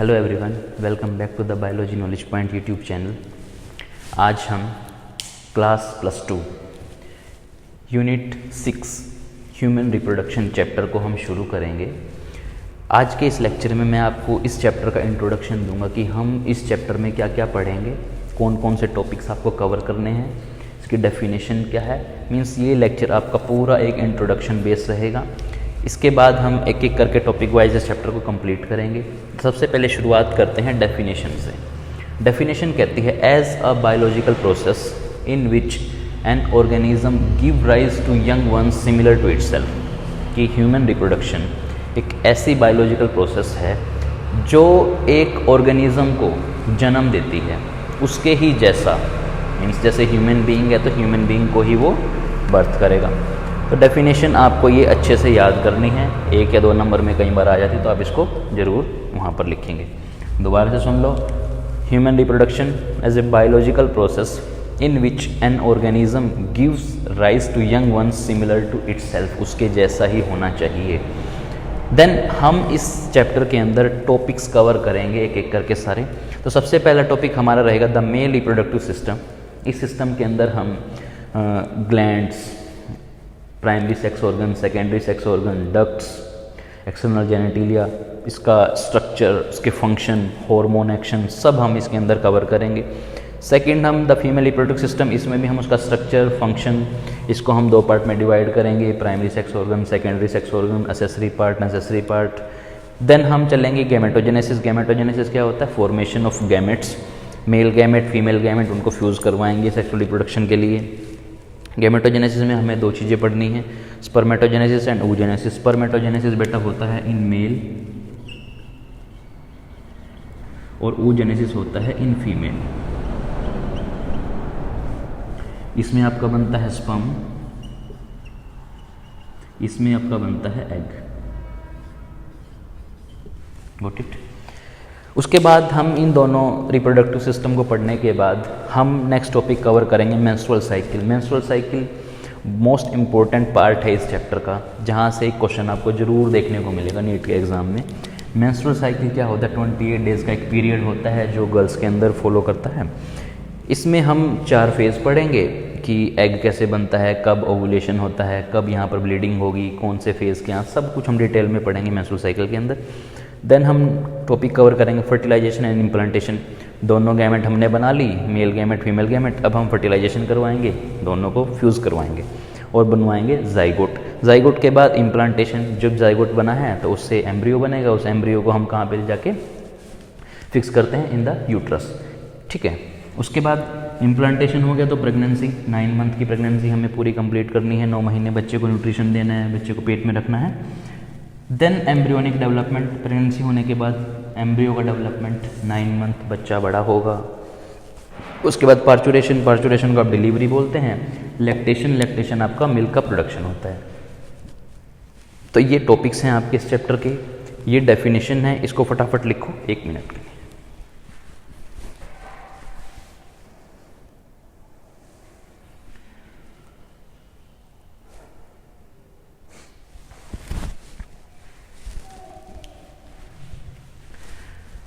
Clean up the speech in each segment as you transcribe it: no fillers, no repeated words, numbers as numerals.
Hello everyone, welcome back to the biology knowledge point YouTube channel. आज हम class +2 unit 6 human reproduction chapter को हम शुरू करेंगे। आज के इस लेक्चर में मैं आपको इस चैप्टर का इंट्रोडक्शन दूंगा कि हम इस चैप्टर में क्या क्या पढ़ेंगे, कौन कौन से टॉपिक्स आपको कवर करने हैं, इसकी डेफिनेशन क्या है। मीन्स ये लेक्चर आपका पूरा एक इंट्रोडक्शन बेस रहेगा। इसके बाद हम एक एक करके टॉपिक वाइज इस चैप्टर को कंप्लीट करेंगे। सबसे पहले शुरुआत करते हैं डेफिनेशन से। डेफिनेशन कहती है as a biological process in which an organism give rise to young ones similar to itself. कि ह्यूमन रिप्रोडक्शन एक ऐसी बायोलॉजिकल प्रोसेस है जो एक ऑर्गेनिज्म को जन्म देती है उसके ही जैसा। मीन्स जैसे ह्यूमन बीइंग है तो ह्यूमन बीइंग को ही वो बर्थ करेगा। तो डेफिनेशन आपको ये अच्छे से याद करनी है, 1 या 2 नंबर में कई बार आ जाती तो आप इसको ज़रूर वहाँ पर लिखेंगे। दोबारा से सुन लो। Human reproduction as a biological process in which an organism gives rise to young ones similar to itself, उसके जैसा ही होना चाहिए। देन हम इस चैप्टर के अंदर टॉपिक्स कवर करेंगे एक एक करके सारे। तो सबसे पहला टॉपिक हमारा रहेगा द मेल रिप्रोडक्टिव सिस्टम। इस सिस्टम के अंदर हम glands, primary sex organ, secondary sex organ, ducts, external genitalia, इसका स्ट्रक्चर, इसके फंक्शन, हार्मोन एक्शन, सब हम इसके अंदर कवर करेंगे। सेकंड हम द फीमेल रिप्रोडक्टिव सिस्टम, इसमें भी हम उसका स्ट्रक्चर, फंक्शन, इसको हम 2 पार्ट में डिवाइड करेंगे, primary sex organ, secondary sex organ, accessory part, necessary part. Then हम चलेंगे गैमेटोजेनेसिस। गैमेटोजेनेसिस क्या होता है? Formation of gametes, male gamete, female gamete, उनको फ्यूज़ करवाएंगे सेक्सुअल रिप्रोडक्शन के लिए। गैमेटोजेनेसिस में हमें 2 चीज़ें पढ़नी हैं, स्पर्मेटोजेनेसिस एंड oogenesis। स्पर्मेटोजेनेसिस बेटा होता है इन मेल और oogenesis होता है इन फीमेल। इसमें आपका बनता है स्पर्म, इसमें आपका बनता है एग। Got it? उसके बाद हम इन दोनों रिप्रोडक्टिव सिस्टम को पढ़ने के बाद हम नेक्स्ट टॉपिक कवर करेंगे menstrual cycle. Menstrual cycle most important part है इस चैप्टर का, जहाँ से एक क्वेश्चन आपको ज़रूर देखने को मिलेगा नीट के एग्ज़ाम में। मेंस्ट्रुअल साइकिल क्या होता है? 28 डेज़ का एक पीरियड होता है जो गर्ल्स के अंदर फॉलो करता है। इसमें हम 4 फेज़ पढ़ेंगे कि एग कैसे बनता है, कब ओवुलेशन होता है, कब यहाँ पर ब्लीडिंग होगी, कौन से फेज़ के यहाँ, सब कुछ हम डिटेल में पढ़ेंगे मेंस्ट्रुअल साइकिल के अंदर। देन हम टॉपिक कवर करेंगे फर्टिलाइजेशन एंड इम्प्लांटेशन। दोनों गैमेट हमने बना ली, मेल गैमेट, फीमेल गैमेट। अब हम फर्टिलाइजेशन करवाएंगे, दोनों को फ्यूज़ करवाएंगे और बनवाएंगे जाइगोट। जाइगोट के बाद इम्प्लांटेशन, जब जाइगोट बना है तो उससे एम्ब्रियो बनेगा। उस एम्ब्रियो को हम कहाँ पे जाके फिक्स करते हैं? In the uterus. ठीक है। उसके बाद इम्प्लांटेशन हो गया तो प्रेगनेंसी, 9 मंथ की प्रेगनेंसी हमें पूरी कंप्लीट करनी है। 9 महीने बच्चे को न्यूट्रिशन देना है, बच्चे को पेट में रखना है। देन एम्ब्रियोनिक डेवलपमेंट, प्रेगनेंसी होने के बाद एम्ब्रियो का डेवलपमेंट, 9 मंथ बच्चा बड़ा होगा। उसके बाद पार्चुरेशन, पार्चुरेशन को आप डिलीवरी बोलते हैं। लैक्टेशन, लैक्टेशन आपका मिल्क का प्रोडक्शन होता है। तो ये टॉपिक्स हैं आपके इस चैप्टर के, ये डेफिनेशन है, इसको फटाफट लिखो 1 मिनट के लिए।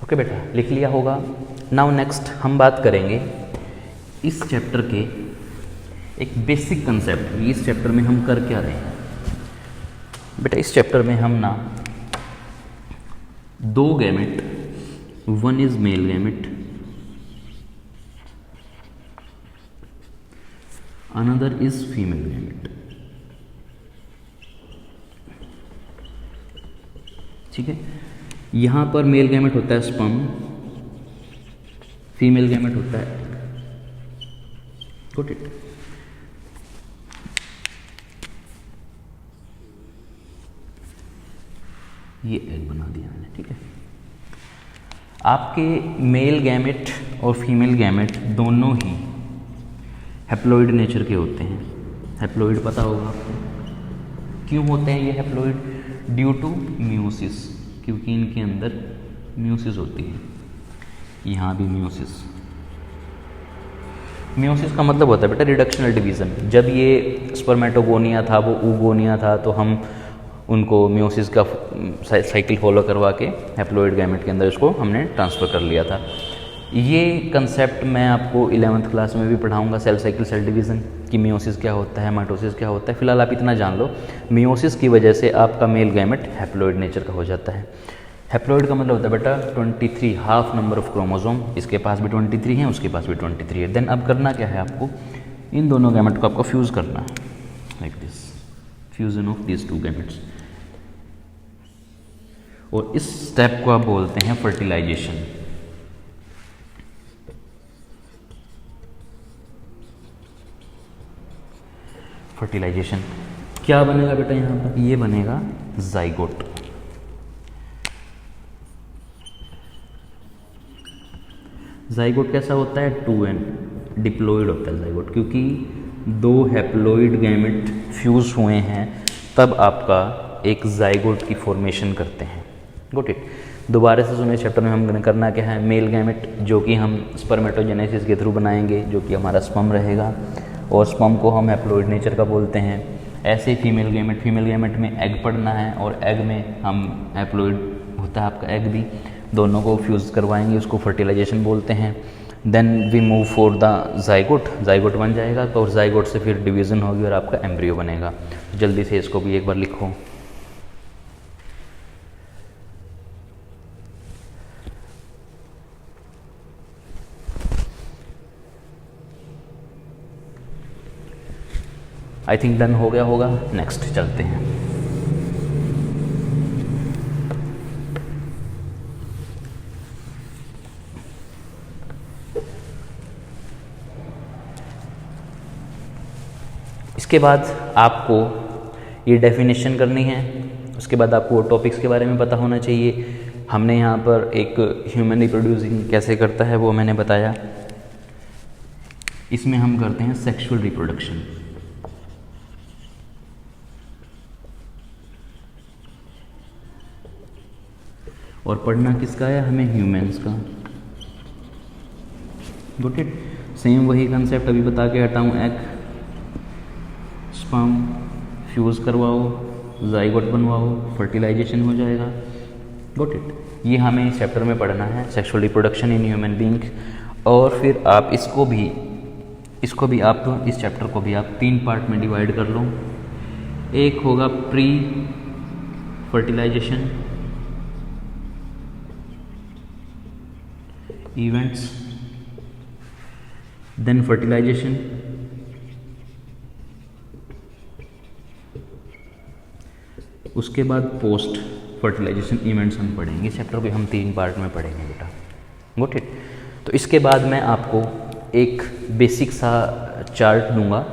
ओके बेटा, लिख लिया होगा। नाउ नेक्स्ट हम बात करेंगे इस चैप्टर के एक बेसिक कंसेप्ट। इस चैप्टर में हम कर क्या रहे हैं बेटा? इस चैप्टर में हम ना 2 gamete, 1 is male gamete, another is female gamete. ठीक है। यहाँ पर मेल गैमेट होता है स्पर्म, फीमेल गैमेट होता है एग। Got it? ये एग बना दिया मैंने। ठीक है। आपके मेल गैमेट और फीमेल गैमेट दोनों ही हैप्लॉइड नेचर के होते हैं। हैप्लॉइड पता होगा आपको। क्यों होते हैं ये हैप्लॉइड? ड्यू टू म्यूसिस, क्योंकि इनके अंदर म्यूसिस होती है। यहाँ भी म्यूसिस। म्यूसिस का मतलब होता है बेटा रिडक्शनल डिवीज़न। जब ये स्पर्मेटोगोनिया था वो ऊगोनिया था, तो हम उनको मियोसिस का साइकिल फॉलो करवा के हैप्लॉइड गैमेट के अंदर इसको हमने ट्रांसफ़र कर लिया था। ये कंसेप्ट मैं आपको 11th क्लास में भी पढ़ाऊंगा, सेल साइकिल सेल डिवीज़न कि मियोसिस क्या होता है, माइटोसिस क्या होता है। फिलहाल आप इतना जान लो, मियोसिस की वजह से आपका मेल गैमेट हैप्लॉइड नेचर का हो जाता है। हैप्लॉइड का मतलब होता है बेटा 23, हाफ नंबर ऑफ क्रोमोसोम। इसके पास भी 23 है, उसके पास भी 23 है। देन अब करना क्या है आपको, इन दोनों गैमेट को आपको फ्यूज़ करना है, like this, fusion of this two gametes. और इस स्टेप को आप बोलते हैं फर्टिलाइजेशन। फर्टिलाइजेशन क्या बनेगा बेटा, यहाँ पर ये बनेगा जाइगोट। जाइगोट कैसा होता है, 2n डिप्लॉइड होता है जाइगोट, क्योंकि 2 हैप्लॉइड गैमेट फ्यूज हुए हैं तब आपका एक जाइगोट की फॉर्मेशन करते हैं। Got it. दोबारा से सुनिए, चैप्टर में हमने करना क्या है, मेल गैमेट जो कि हम स्पर्मेटोजेनेसिस के थ्रू बनाएंगे, जो कि हमारा स्पर्म रहेगा, और स्पर्म को हम हैप्लॉइड नेचर का बोलते हैं। ऐसे फीमेल गैमेट में एग पड़ना है, और एग में हम हैप्लॉइड होता है आपका एग भी, दोनों को फ्यूज़ करवाएंगे, उसको फर्टिलाइजेशन बोलते हैं। Then we move for the zygote बन जाएगा, तो और जाइगोट से फिर डिवीज़न होगी और आपका एम्ब्रियो बनेगा। जल्दी से इसको भी एक बार लिखो। आई थिंक डन हो गया होगा। नेक्स्ट चलते हैं। इसके बाद आपको ये डेफिनेशन करनी है, उसके बाद आपको टॉपिक्स के बारे में पता होना चाहिए। हमने यहाँ पर एक ह्यूमन रिप्रोड्यूसिंग कैसे करता है वो मैंने बताया। इसमें हम करते हैं सेक्सुअल रिप्रोडक्शन। और पढ़ना किसका है, हमें ह्यूमंस का। Got it. सेम वही कंसेप्ट अभी बता के हटाऊँ, एग स्पर्म फ्यूज़ करवाओ, जाइगोट बनवाओ, फर्टिलाइजेशन हो जाएगा। Got it. ये हमें इस चैप्टर में पढ़ना है, sexual reproduction in human being. और फिर आप इसको भी आप इस चैप्टर को भी आप 3 पार्ट में डिवाइड कर लो। एक होगा pre fertilisation events, then fertilisation, उसके बाद पोस्ट फर्टिलाइजेशन इवेंट्स हम पढ़ेंगे। इस चैप्टर को हम 3 पार्ट में पढ़ेंगे बेटा। Got it. तो इसके बाद मैं आपको एक बेसिक सा चार्ट दूंगा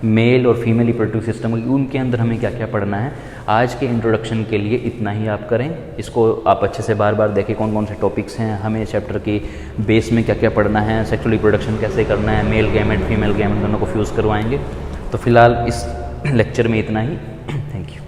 मेल और फीमेल रिप्रोडक्टिव सिस्टम, उनके अंदर हमें क्या क्या पढ़ना है। आज के इंट्रोडक्शन के लिए इतना ही आप करें। इसको आप अच्छे से बार बार देखें कौन कौन से टॉपिक्स हैं, हमें चैप्टर के बेस में क्या क्या पढ़ना है, सेक्सुअल रिप्रोडक्शन कैसे करना है, मेल गैमेट फीमेल गैमेट दोनों को फ्यूज़ करवाएंगे। तो फिलहाल इस लेक्चर में इतना ही। Thank you.